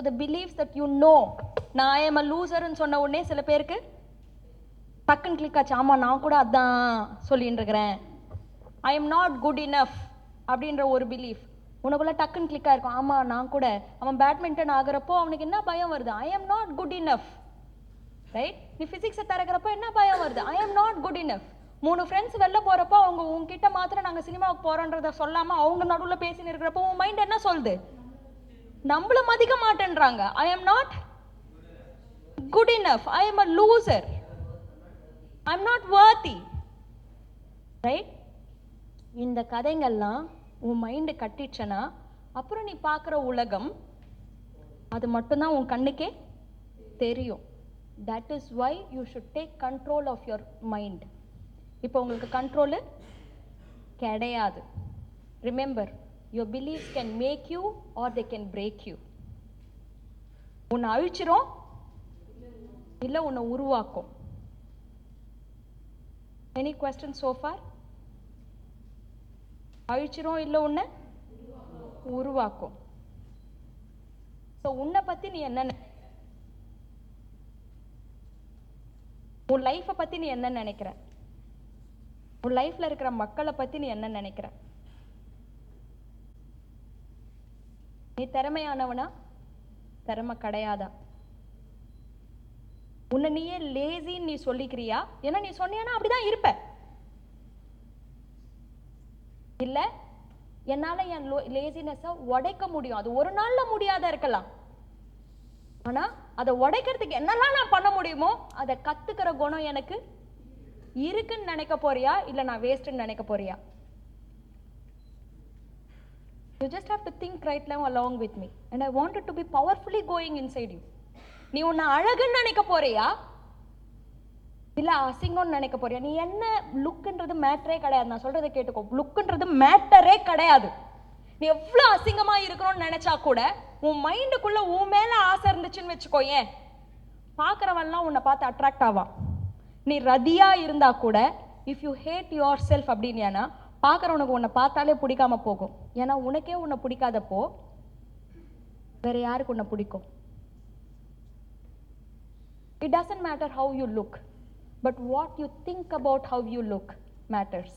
the beliefs that you know. நான் I am a loser ன்னு சொன்ன உடனே சில பேருக்கு டக்குன்னு கிளிக் ஆச்சு. ஆமா நான் கூட அதான் சொல்லிட்டு இருக்கிறேன். I am not good enough அப்படின்ற ஒரு பிலீஃப் உனக்குள்ள டக்குன்னு கிளிக் ஆயிருக்கும். ஆமா நான் கூட அவன் பேட்மிண்டன் ஆகிறப்போ அவனுக்கு என்ன பயம் வருது? I am not good enough. Right? நீ பிசிக்ஸை திறக்கிறப்போ என்ன பயம் வருது? I am not good enough. 3 friends வெளில போறப்போ அவங்க உங்ககிட்ட மாத்திரம் நாங்க சினிமாவுக்கு போறோன்றத சொல்லாம அவங்க நடுவில் பேசின்னு இருக்கிறப்போ உன் மைண்ட் என்ன சொல்லுது? நம்மள மதிக்க மாட்டேன்றாங்க. I am not good enough. I am a loser. I am not worthy. Right? இந்த கதைங்கள்லாம் உன் மைண்டு கட்டிச்சனா அப்புறம் நீ பார்க்குற உலகம் அது மட்டும்தான் உன் கண்ணுக்கே தெரியும். That is why you should take control of your mind. இப்போ உங்களுக்கு கண்ட்ரோல் கிடையாது. Remember, your beliefs can make you or they can break you. உன்னை அழிச்சிரும் இல்லை உன்னை உருவாக்கும். Any questions so far? அழிச்சிரும் இல்லை உன்னை உருவாக்கும். ஸோ உன்னை பற்றி நீ என்ன, உன் லைஃப்பை பற்றி நீ என்ன நினைக்கிற? உன் லைஃப்ல இருக்கிற மக்களை பற்றி நீ என்ன நினைக்கிற? நீ திறமையானவனா திறமை கிடையாதா? உன்னை நீயே லேசின்னு நீ சொல்லிக்கிறியா? ஏன்னா நீ சொன்னியானா அப்படிதான் இருப்ப. இல்ல என்னால என் லேசினஸை உடைக்க முடியும். அது ஒரு நாள்ல முடியாத இருக்கலாம். ஆனா அதை உடைக்கிறதுக்கு என்னெல்லாம் நான் பண்ண முடியுமோ அதை கத்துக்கிற குணம் எனக்கு இருக்குன்னு நினைக்க போறியா இல்ல நான் வேஸ்ட்னு நினைக்க போறியா? You just have to think right now along with me and I want it to be powerfully going inside you. நீ உன்னை அழகுன்னு நினைக்க போறியா இல்ல அசிங்கம்னு நினைக்க போறியா? நீ என்ன லுக்ன்றது மேட்டரே கிடையாது. நான் சொல்றதை கேட்டுக்கோ. லுக்ன்றது மேட்டரே கிடையாது. நீ எவ்வளவு அசிங்கமா இருக்கணும்னு நினைச்சா கூட உன் மைண்டுக்குள்ள உன் மேல ஆசை இருந்துச்சுன்னு வச்சுக்கோ, ஏன் பாக்குறவன்லாம் உன்னை பார்த்து அட்ராக்ட் ஆவான். நீ ரதியா இருந்தா கூட if you hate yourself அப்படின்னா பார்க்குறவனுக்கு உன்னை பார்த்தாலே பிடிக்காம போகும். ஏன்னா உனக்கே உன்னை பிடிக்காதப்போ வேற யாருக்கு உன்னை பிடிக்கும்? It doesn't matter how you look, but what you think about how you look matters.